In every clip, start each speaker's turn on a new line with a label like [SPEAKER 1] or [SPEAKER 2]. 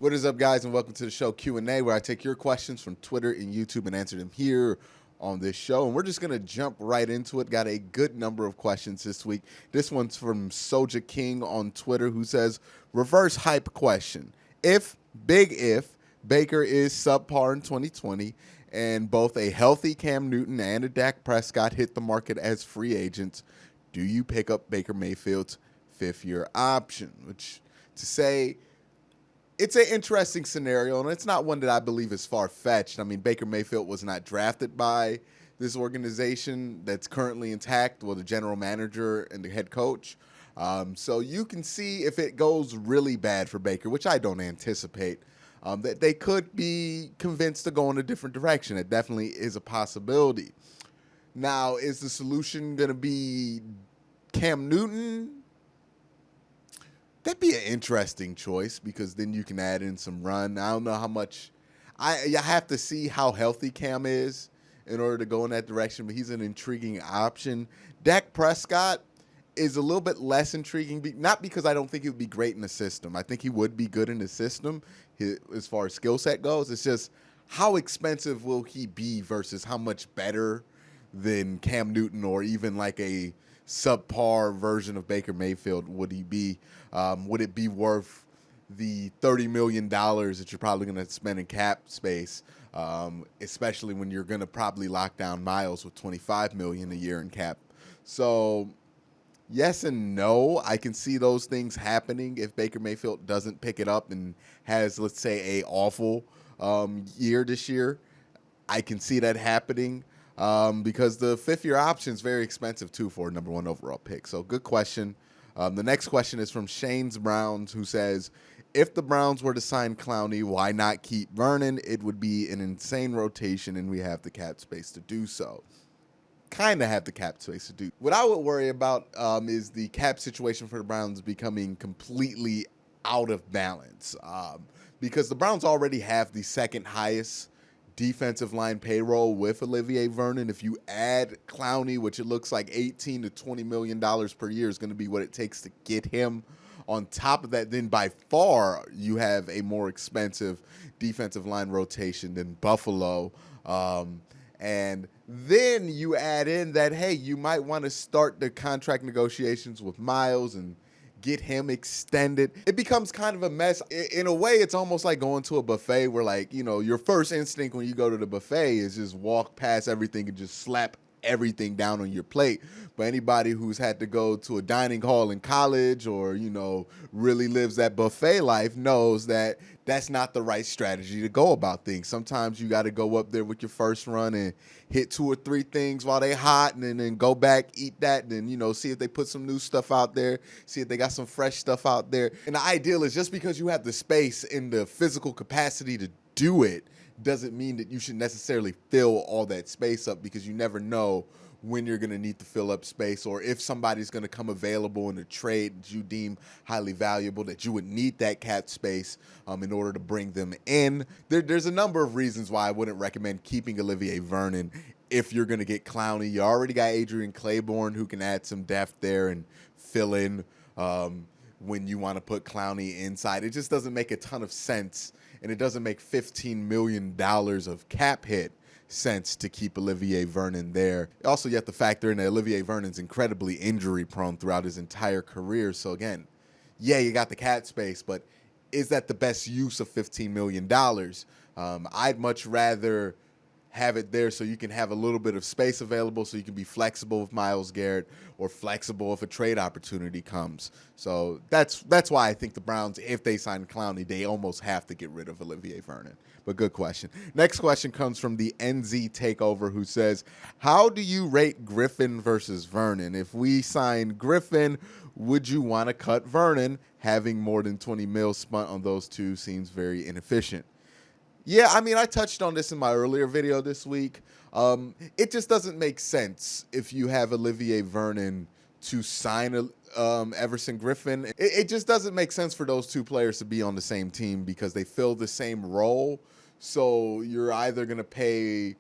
[SPEAKER 1] What is up, guys, and welcome to the show Q&A, where I take your questions from Twitter and YouTube and answer them here on this show. And we're just going to jump right into it. Got a good number of questions this week. This one's from Soja King on Twitter, who says, reverse hype question. Big if, Baker is subpar in 2020, and both a healthy Cam Newton and a Dak Prescott hit the market as free agents, do you pick up Baker Mayfield's fifth-year option? Which, to say, it's an interesting scenario, and it's not one that I believe is far-fetched. I mean, Baker Mayfield was not drafted by this organization that's currently intact, well, the general manager and the head coach. So you can see if it goes really bad for Baker, which I don't anticipate, that they could be convinced to go in a different direction. It definitely is a possibility. Now, is the solution going to be Cam Newton? That'd be an interesting choice, because then you can add in some run. I don't know how much. I have to see how healthy Cam is in order to go in that direction, but he's an intriguing option. Dak Prescott is a little bit less intriguing, not because I don't think he would be great in the system. I think he would be good in the system as far as skill set goes. It's just, how expensive will he be versus how much better than Cam Newton or even like a subpar version of Baker Mayfield would he be? Would it be worth the $30 million that you're probably going to spend in cap space, especially when you're going to probably lock down Miles with $25 million a year in cap? So yes and no. I can see those things happening if Baker Mayfield doesn't pick it up and has, let's say, a awful year this year. I can see that happening. Because the fifth-year option is very expensive, too, for a number one overall pick. So good question. The next question is from Shane's Browns, who says, if the Browns were to sign Clowney, why not keep Vernon? It would be an insane rotation, and we have the cap space to do so. Kind of have the cap space to do. What I would worry about is the cap situation for the Browns becoming completely out of balance, because the Browns already have the second highest defensive line payroll with Olivier Vernon. If you add Clowney, which it looks like $18 to $20 million per year is going to be what it takes to get him. On top of that, then by far you have a more expensive defensive line rotation than Buffalo. And then you add in that, hey, you might want to start the contract negotiations with Miles and get him extended. It becomes kind of a mess. In a way, it's almost like going to a buffet where, like, you know, your first instinct when you go to the buffet is just walk past everything and just slap everything down on your plate. But anybody who's had to go to a dining hall in college or, you know, really lives that buffet life knows that that's not the right strategy to go about things. Sometimes you got to go up there with your first run and hit 2 or 3 things while they hot, and then go back, eat that, and then, you know, see if they put some new stuff out there, see if they got some fresh stuff out there. And the ideal is, just because you have the space and the physical capacity to do it doesn't mean that you should necessarily fill all that space up, because you never know when you're going to need to fill up space, or if somebody's going to come available in a trade that you deem highly valuable, that you would need that cap space in order to bring them in. There's a number of reasons why I wouldn't recommend keeping Olivier Vernon if you're going to get Clowney. You already got Adrian Claiborne, who can add some depth there and fill in when you want to put Clowney inside. It just doesn't make a ton of sense, and it doesn't make $15 million of cap hit sense to keep Olivier Vernon there. Also, you have to factor in that Olivier Vernon's incredibly injury prone throughout his entire career. So again, yeah, you got the cap space, but is that the best use of $15 million? I'd much rather have it there so you can have a little bit of space available, so you can be flexible with Myles Garrett or flexible if a trade opportunity comes. So that's why I think the Browns, if they sign Clowney, they almost have to get rid of Olivier Vernon. But good question. Next question comes from the NZ Takeover, who says, how do you rate Griffin versus Vernon? If we sign Griffin, would you want to cut Vernon? Having more than 20 mil spent on those two seems very inefficient. Yeah, I mean, I touched on this in my earlier video this week. It just doesn't make sense if you have Olivier Vernon to sign Everson Griffin. It just doesn't make sense for those two players to be on the same team, because they fill the same role. So you're either going to pay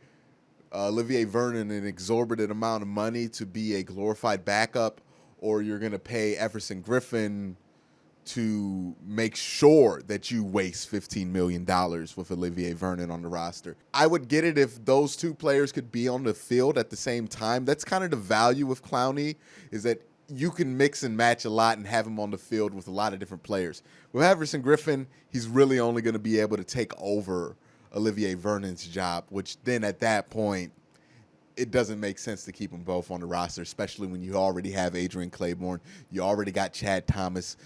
[SPEAKER 1] Olivier Vernon an exorbitant amount of money to be a glorified backup, or you're going to pay Everson Griffin to make sure that you waste $15 million with Olivier Vernon on the roster. I would get it if those two players could be on the field at the same time. That's kind of the value of Clowney, is that you can mix and match a lot and have him on the field with a lot of different players. With Everson Griffin, he's really only going to be able to take over Olivier Vernon's job, which then at that point, it doesn't make sense to keep them both on the roster, especially when you already have Adrian Claiborne. You already got Chad Thomas,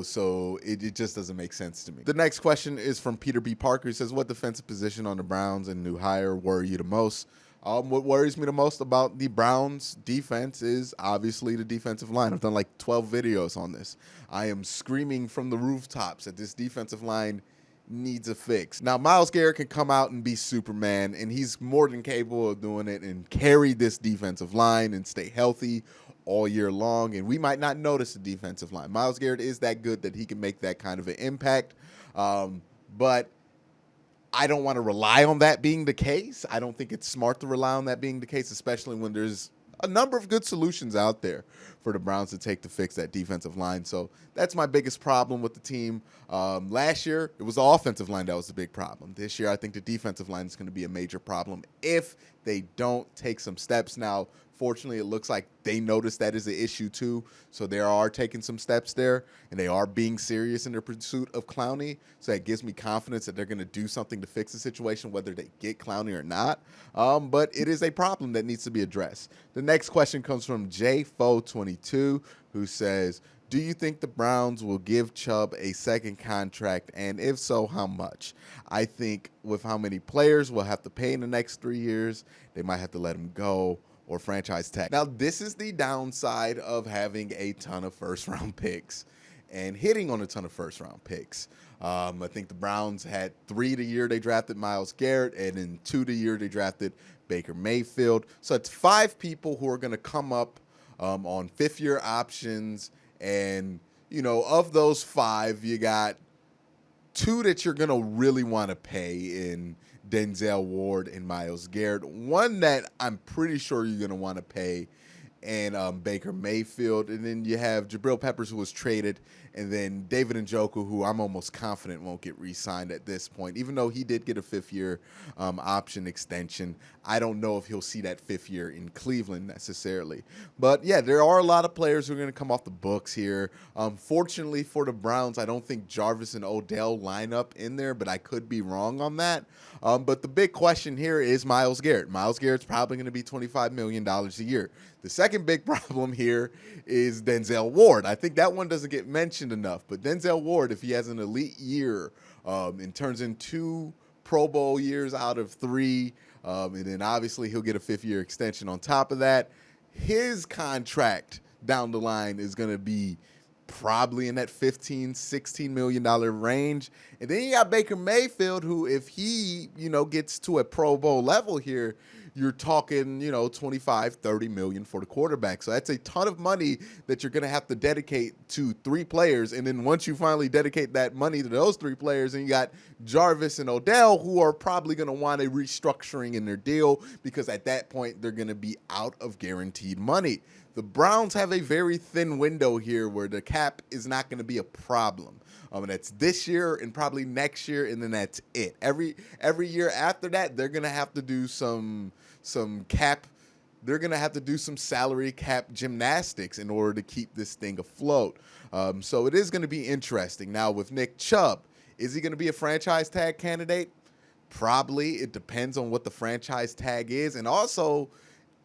[SPEAKER 1] so it just doesn't make sense to me. The next question is from Peter B. Parker. He says, what defensive position on the Browns and new hire worry you the most? What worries me the most about the Browns defense is obviously the defensive line. I've done like 12 videos on this. I am screaming from the rooftops that this defensive line needs a fix. Now, Myles Garrett can come out and be Superman, and he's more than capable of doing it and carry this defensive line and stay healthy all year long, and we might not notice the defensive line. Myles Garrett is that good that he can make that kind of an impact, but I don't want to rely on that being the case. I don't think it's smart to rely on that being the case, especially when there's a number of good solutions out there for the Browns to take to fix that defensive line. So that's my biggest problem with the team. Last year, it was the offensive line that was the big problem. This year, I think the defensive line is going to be a major problem if they don't take some steps. Now, fortunately, it looks like they noticed that is an issue too. So they are taking some steps there, and they are being serious in their pursuit of Clowney. So that gives me confidence that they're going to do something to fix the situation, whether they get Clowney or not. But it is a problem that needs to be addressed. The next question comes from JFo22, who says, do you think the Browns will give Chubb a second contract? And if so, how much? I think with how many players we'll have to pay in the next 3 years, they might have to let him go or franchise tag. Now, this is the downside of having a ton of first-round picks and hitting on a ton of first-round picks. I think the Browns had 3 the year they drafted Myles Garrett, and then 2 the year they drafted Baker Mayfield. So it's 5 people who are going to come up on fifth-year options. And, of those 5, you got 2 that you're going to really want to pay in Denzel Ward and Myles Garrett. 1 that I'm pretty sure you're going to want to pay and Baker Mayfield. And then you have Jabril Peppers, who was traded, and then David Njoku, who I'm almost confident won't get re-signed at this point. Even though he did get a 5th-year option extension, I don't know if he'll see that 5th year in Cleveland necessarily. But, yeah, there are a lot of players who are going to come off the books here. Fortunately for the Browns, I don't think Jarvis and Odell line up in there, but I could be wrong on that. But the big question here is Myles Garrett. Myles Garrett's probably going to be $25 million a year. The second big problem here is Denzel Ward. I think that one doesn't get mentioned enough. But Denzel Ward, if he has an elite year and turns in 2 Pro Bowl years out of 3, and then obviously he'll get a 5th-year extension on top of that, his contract down the line is going to be probably in that $15-16 million range. And then you got Baker Mayfield, who, if he, gets to a Pro Bowl level here, you're talking, $25-30 million for the quarterback. So that's a ton of money that you're going to have to dedicate to 3 players. And then once you finally dedicate that money to those 3 players, and you got Jarvis and Odell, who are probably going to want a restructuring in their deal, because at that point they're going to be out of guaranteed money. The Browns have a very thin window here where the cap is not going to be a problem. And that's this year and probably next year, and then that's it. Every year after that, they're going to have to do some cap. They're going to have to do some salary cap gymnastics in order to keep this thing afloat. So it is going to be interesting. Now, with Nick Chubb, is he going to be a franchise tag candidate? Probably. It depends on what the franchise tag is. And also,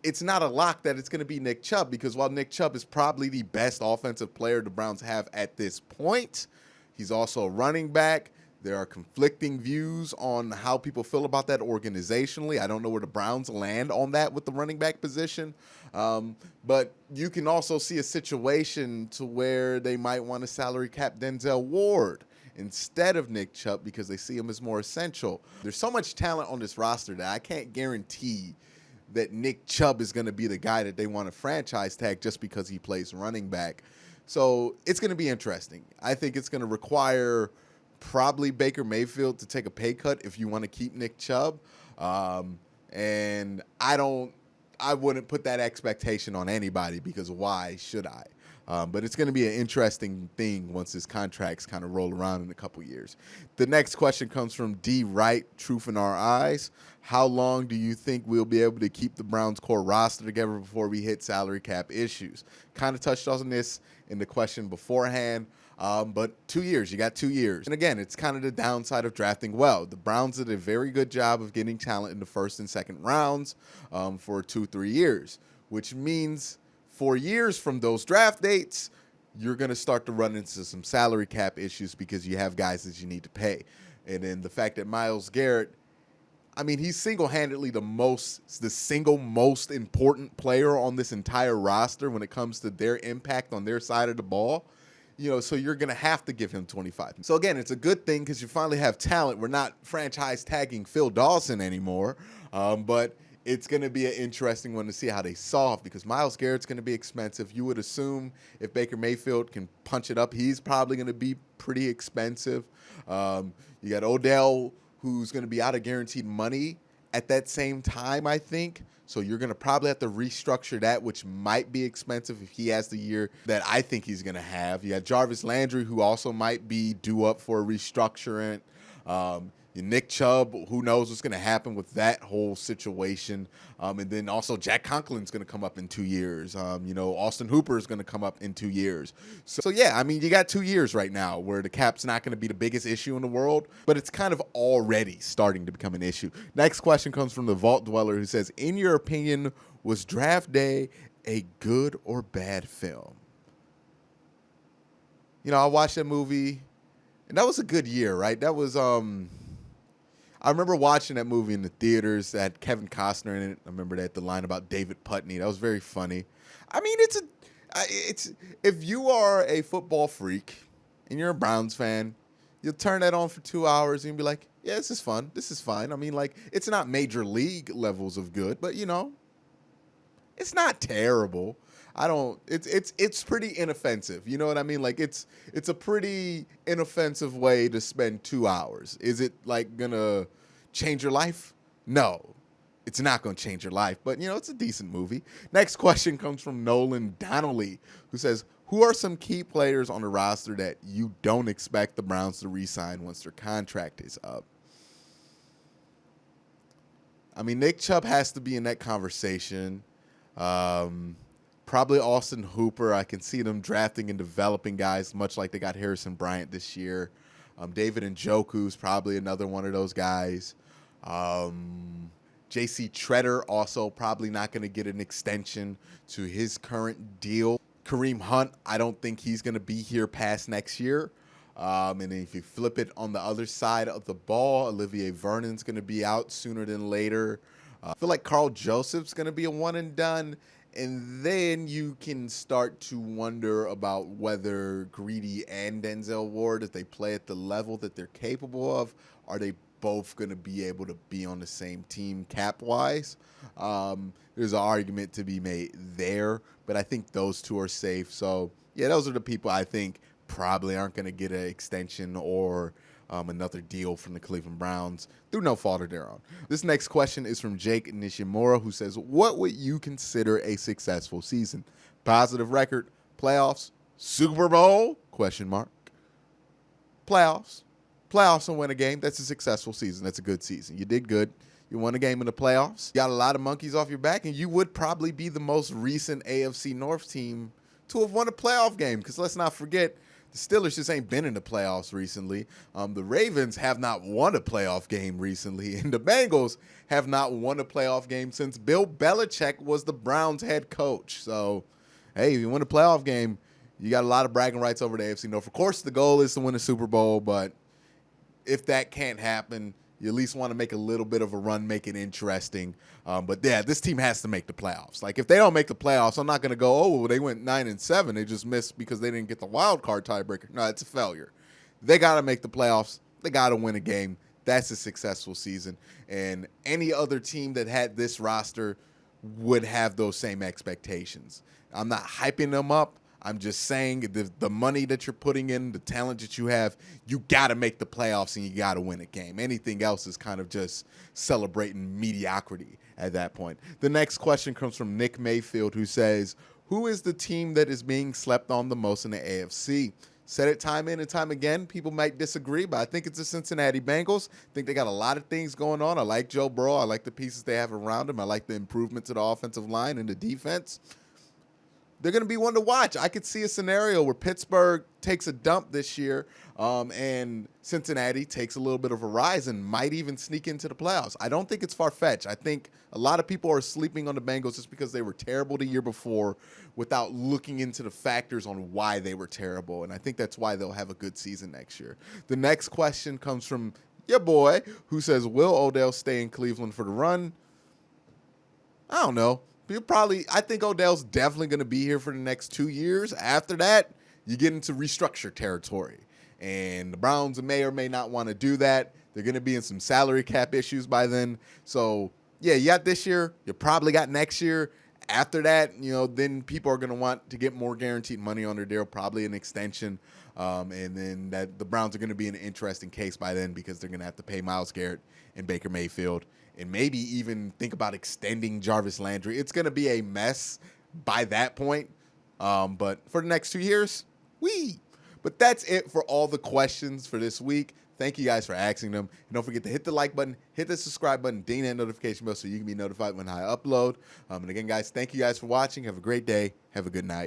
[SPEAKER 1] it's not a lock that it's going to be Nick Chubb, because while Nick Chubb is probably the best offensive player the Browns have at this point, he's also a running back. There are conflicting views on how people feel about that organizationally. I don't know where the Browns land on that with the running back position. But you can also see a situation to where they might want to salary cap Denzel Ward instead of Nick Chubb, because they see him as more essential. There's so much talent on this roster that I can't guarantee that Nick Chubb is going to be the guy that they want to franchise tag just because he plays running back. So it's going to be interesting. I think it's going to require probably Baker Mayfield to take a pay cut if you want to keep Nick Chubb. And I wouldn't put that expectation on anybody, because why should I? But it's going to be an interesting thing once his contracts kind of roll around in a couple years. The next question comes from D. Wright, Truth in Our Eyes. How long do you think we'll be able to keep the Browns core roster together before we hit salary cap issues? Kind of touched on this in the question beforehand. But 2 years, you got 2 years. And again, it's kind of the downside of drafting well. The Browns did a very good job of getting talent in the first and second rounds for 2-3 years, which means 4 years from those draft dates, you're going to start to run into some salary cap issues because you have guys that you need to pay. And then the fact that Myles Garrett, I mean, he's single-handedly the single most important player on this entire roster when it comes to their impact on their side of the ball. So you're going to have to give him 25. So, again, it's a good thing because you finally have talent. We're not franchise tagging Phil Dawson anymore, but it's going to be an interesting one to see how they solve because Myles Garrett's going to be expensive. You would assume if Baker Mayfield can punch it up, he's probably going to be pretty expensive. You got Odell, who's going to be out of guaranteed money at that same time, I think. So you're going to probably have to restructure that, which might be expensive if he has the year that I think he's going to have. You got Jarvis Landry, who also might be due up for a restructuring. Nick Chubb, who knows what's going to happen with that whole situation. And then also Jack Conklin's going to come up in 2 years. Austin Hooper is going to come up in 2 years. So, yeah, I mean, you got 2 years right now where the cap's not going to be the biggest issue in the world, but it's kind of already starting to become an issue. Next question comes from the Vault Dweller who says, in your opinion, was Draft Day a good or bad film? I watched that movie, and that was a good year, right? That was I remember watching that movie in the theaters that had Kevin Costner in it. I remember that the line about David Putney. That was very funny. I mean, it's if you are a football freak and you're a Browns fan, you'll turn that on for 2 hours and you'll be like, yeah, this is fun. This is fine. I mean, like, it's not major league levels of good, but it's not terrible. It's pretty inoffensive. You know what I mean? Like it's a pretty inoffensive way to spend 2 hours. Is it like gonna change your life? No, it's not gonna change your life, but it's a decent movie. Next question comes from Nolan Donnelly, who says, who are some key players on the roster that you don't expect the Browns to re-sign once their contract is up? I mean, Nick Chubb has to be in that conversation. Probably Austin Hooper. I can see them drafting and developing guys, much like they got Harrison Bryant this year. David Njoku's probably another one of those guys. J.C. Treader also probably not going to get an extension to his current deal. Kareem Hunt, I don't think he's going to be here past next year. And if you flip it on the other side of the ball, Olivier Vernon's going to be out sooner than later. I feel like Carl Joseph's going to be a one and done. And then you can start to wonder about whether Greedy and Denzel Ward, if they play at the level that they're capable of, are they both going to be able to be on the same team cap-wise? There's an argument to be made there, but I think those two are safe. So, yeah, those are the people I think probably aren't going to get an extension or another deal from the Cleveland Browns through no fault of their own. This next question is from Jake Nishimura, who says, what would you consider a successful season? Positive record, playoffs, Super Bowl? Question mark. Playoffs and win a game. That's a successful season. That's a good season. You did good. You won a game in the playoffs. You got a lot of monkeys off your back, and you would probably be the most recent AFC North team to have won a playoff game, because let's not forget, the Steelers just ain't been in the playoffs recently. The Ravens have not won a playoff game recently, and the Bengals have not won a playoff game since Bill Belichick was the Browns head coach. So, hey, if you win a playoff game, you got a lot of bragging rights over the AFC North. Of course, the goal is to win a Super Bowl, but if that can't happen, you at least want to make a little bit of a run, make it interesting. But yeah, this team has to make the playoffs. Like, if they don't make the playoffs, I'm not going to go, oh, well, they went 9-7. They just missed because they didn't get the wild card tiebreaker. No, it's a failure. They got to make the playoffs. They got to win a game. That's a successful season. And any other team that had this roster would have those same expectations. I'm not hyping them up. I'm just saying the money that you're putting in, the talent that you have, you got to make the playoffs and you got to win a game. Anything else is kind of just celebrating mediocrity at that point. The next question comes from Nick Mayfield, who says, Who is the team that is being slept on the most in the AFC? Said it time in and time again. People might disagree, but I think it's the Cincinnati Bengals. I think they got a lot of things going on. I like Joe Burrow. I like the pieces they have around him. I like the improvements to the offensive line and the defense. They're going to be one to watch. I could see a scenario where Pittsburgh takes a dump this year and Cincinnati takes a little bit of a rise and might even sneak into the playoffs. I don't think it's far-fetched. I think a lot of people are sleeping on the Bengals just because they were terrible the year before without looking into the factors on why they were terrible, and I think that's why they'll have a good season next year. The next question comes from your boy, who says, will Odell stay in Cleveland for the run? I don't know. I think Odell's definitely going to be here for the next 2 years. After that, you get into restructure territory. And the Browns may or may not want to do that. They're going to be in some salary cap issues by then. So, yeah, you got this year. You probably got next year. After that, then people are going to want to get more guaranteed money on their deal, probably an extension. And then the Browns are going to be in an interesting case by then because they're going to have to pay Myles Garrett and Baker Mayfield and maybe even think about extending Jarvis Landry. It's going to be a mess by that point. But for the next 2 years, But that's it for all the questions for this week. Thank you guys for asking them. And don't forget to hit the like button, hit the subscribe button, ding that notification bell so you can be notified when I upload. And again, guys, thank you guys for watching. Have a great day. Have a good night.